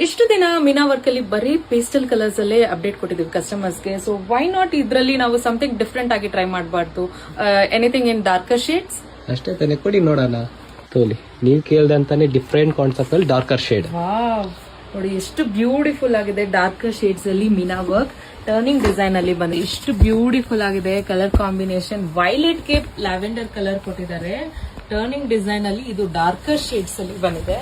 ಇಷ್ಟು ದಿನ ಮೀನಾ ವರ್ಕ್ ಅಲ್ಲಿ ಬರೀ ಪೇಸ್ಟಲ್ ಕಲರ್ಸ್ ಅಲ್ಲೇ ಅಪ್ಡೇಟ್ ಕೊಟ್ಟಿದ್ದೀವಿ ಕಸ್ಟಮರ್ಸ್ಗೆ. ಸೊ ವೈ ನಾಟ್ ಇದರಲ್ಲಿ ನಾವು ಸಮಥಿಂಗ್ ಡಿಫ್ರೆಂಟ್ ಆಗಿ ಟ್ರೈ ಮಾಡಬಾರ್ದು? ಎನಿಥಿಂಗ್ ಇನ್ ಡಾರ್ಕರ್ ಶೇಡ್ಸ್ ಅಷ್ಟೇ ತಾನೆ, ಕೊಡಿ ನೋಡೋಣ. ತೋಲಿ ನೀವು ಕೇಳ್ದಂತಾನೆ ಡಿಫ್ರೆಂಟ್ ಕಾನ್ಸೆಪ್ಟ್ ಅಲ್ಲಿ ಡಾರ್ಕರ್ ಶೇಡ್. ನೋಡಿ ಎಷ್ಟು ಬ್ಯೂಟಿಫುಲ್ ಆಗಿದೆ. ಡಾರ್ಕರ್ ಶೇಡ್ಸ್ ಅಲ್ಲಿ ಮೀನಾ ವರ್ಕ್ ಟರ್ನಿಂಗ್ ಡಿಸೈನ್ ಅಲ್ಲಿ ಬಂದಿದೆ. ಎಷ್ಟು ಬ್ಯೂಟಿಫುಲ್ ಆಗಿದೆ ಕಲರ್ ಕಾಂಬಿನೇಷನ್. ವೈಲೆಟ್ ಗೆ ಲ್ಯಾವೆಂಡರ್ ಕಲರ್ ಕೊಟ್ಟಿದ್ದಾರೆ. ಟರ್ನಿಂಗ್ ಡಿಸೈನ್ ಅಲ್ಲಿ ಇದು ಡಾರ್ಕರ್ ಶೇಡ್ಸ್ ಅಲ್ಲಿ ಬಂದಿದೆ.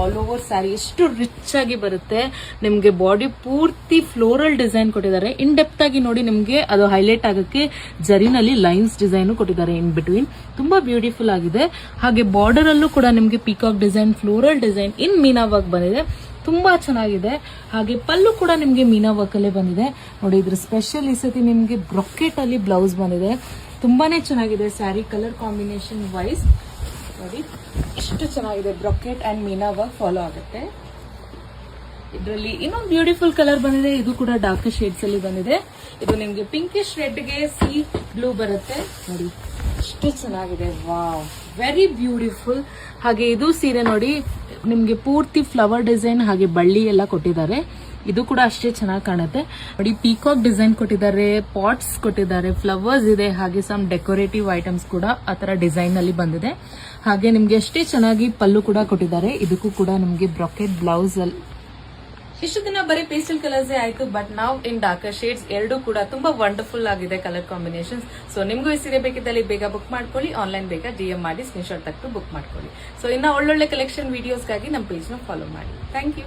ಆಲ್ ಓವರ್ ಸ್ಯಾರಿ ಎಷ್ಟು ರಿಚ್ ಆಗಿ ಬರುತ್ತೆ. ನಿಮ್ಗೆ ಬಾಡಿ ಪೂರ್ತಿ ಫ್ಲೋರಲ್ ಡಿಸೈನ್ ಕೊಟ್ಟಿದ್ದಾರೆ. ಇನ್ ಡೆಪ್ತ್ ಆಗಿ ನೋಡಿ, ನಿಮ್ಗೆ ಅದು ಹೈಲೈಟ್ ಆಗಕ್ಕೆ ಜರಿನಲ್ಲಿ ಲೈನ್ಸ್ ಡಿಸೈನ್ ಕೊಟ್ಟಿದ್ದಾರೆ ಇನ್ ಬಿಟ್ವೀನ್. ತುಂಬಾ ಬ್ಯೂಟಿಫುಲ್ ಆಗಿದೆ. ಹಾಗೆ ಬಾರ್ಡರ್ ಅಲ್ಲೂ ಕೂಡ ನಿಮ್ಗೆ ಪೀಕಾಕ್ ಡಿಸೈನ್, ಫ್ಲೋರಲ್ ಡಿಸೈನ್ ಇನ್ ಮೀನಾ ವರ್ಕ್ ಬಂದಿದೆ. ತುಂಬಾ ಚೆನ್ನಾಗಿದೆ. ಹಾಗೆ ಪಲ್ಲು ಕೂಡ ನಿಮ್ಗೆ ಮೀನಾ ವರ್ಕ್ ಅಲ್ಲೇ ಬಂದಿದೆ. ನೋಡಿ, ಇದ್ರ ಸ್ಪೆಷಲ್ ಈ ಸತಿ ನಿಮ್ಗೆ ಬ್ರೊಕೆಟ್ ಅಲ್ಲಿ ಬ್ಲೌಸ್ ಬಂದಿದೆ. ತುಂಬಾನೇ ಚೆನ್ನಾಗಿದೆ ಸ್ಯಾರಿ ಕಲರ್ ಕಾಂಬಿನೇಷನ್ ವೈಸ್. ನೋಡಿ ಎಷ್ಟು ಚೆನ್ನಾಗಿದೆ. Brocade and Meena work follow ಆಗುತ್ತೆ. ಇದರಲ್ಲಿ ಇನ್ನೊಂದು ಬ್ಯೂಟಿಫುಲ್ ಕಲರ್ ಬಂದಿದೆ. ಇದು ಕೂಡ ಡಾರ್ಕ್ ಶೇಡ್ಸ್ ಅಲ್ಲಿ ಬಂದಿದೆ. ಇದು ನಿಮ್ಗೆ ಪಿಂಕಿಶ್ ರೆಡ್ ಗೆ ಸೀ ಬ್ಲೂ ಬರುತ್ತೆ. ನೋಡಿ ಎಷ್ಟು ಚೆನ್ನಾಗಿದೆ. Wow, very beautiful. ಹಾಗೆ ಇದು ಸೀರೆ ನೋಡಿ, ನಿಮ್ಗೆ ಪೂರ್ತಿ ಫ್ಲವರ್ ಡಿಸೈನ್ ಹಾಗೆ ಬಳ್ಳಿ ಎಲ್ಲ ಕೊಟ್ಟಿದ್ದಾರೆ. ಇದು ಕೂಡ ಅಷ್ಟೇ ಚೆನ್ನಾಗಿ ಕಾಣುತ್ತೆ. ನೋಡಿ, ಪೀಕಾಕ್ ಡಿಸೈನ್ ಕೊಟ್ಟಿದ್ದಾರೆ, ಪಾಟ್ಸ್ ಕೊಟ್ಟಿದ್ದಾರೆ, ಫ್ಲವರ್ಸ್ ಇದೆ, ಹಾಗೆ ಸಮ್ ಡೆಕೋರೇಟಿವ್ ಐಟಮ್ಸ್ ಕೂಡ ಆ ತರ ಡಿಸೈನ್ ಅಲ್ಲಿ ಬಂದಿದೆ. ಹಾಗೆ ನಿಮ್ಗೆ ಅಷ್ಟೇ ಚೆನ್ನಾಗಿ ಪಲ್ಲು ಕೂಡ ಕೊಟ್ಟಿದ್ದಾರೆ. ಇದಕ್ಕೂ ಕೂಡ ನಿಮ್ಗೆ ಬ್ರೊಕೆಟ್ ಬ್ಲೌಸ್ ಅಲ್ಲಿ. ಇಷ್ಟು ದಿನ ಬರೀ ಪೇಸ್ಟಲ್ ಕಲರ್ಸ್ ಆಯ್ತು, ಬಟ್ ನಾವು ಇನ್ ಡಾರ್ಕರ್ ಶೇಡ್ಸ್ ಎರಡು ಕೂಡ ತುಂಬಾ ವಂಡರ್ಫುಲ್ ಆಗಿದೆ ಕಲರ್ ಕಾಂಬಿನೇಷನ್ಸ್. ಸೊ ನಿಮ್ಗೂ ಈ ಸೀರೆ ಬೇಕಿದ್ದಲ್ಲಿ ಬೇಗ ಬುಕ್ ಮಾಡ್ಕೊಳ್ಳಿ. ಆನ್ಲೈನ್ ಬೇಗ DM ಮಾಡಿ ಸ್ಕ್ರೀನ್ ಶಾಟ್ ತೆಗೆದು ಬುಕ್ ಮಾಡ್ಕೊಳ್ಳಿ. ಸೊ ಇನ್ನ ಒಳ್ಳೊಳ್ಳೆ ಕಲೆಕ್ಷನ್ ವಿಡಿಯೋಸ್ಗಾಗಿ ನಮ್ಮ ಪೇಜ್ ನ ಫಾಲೋ ಮಾಡಿ. Thank you.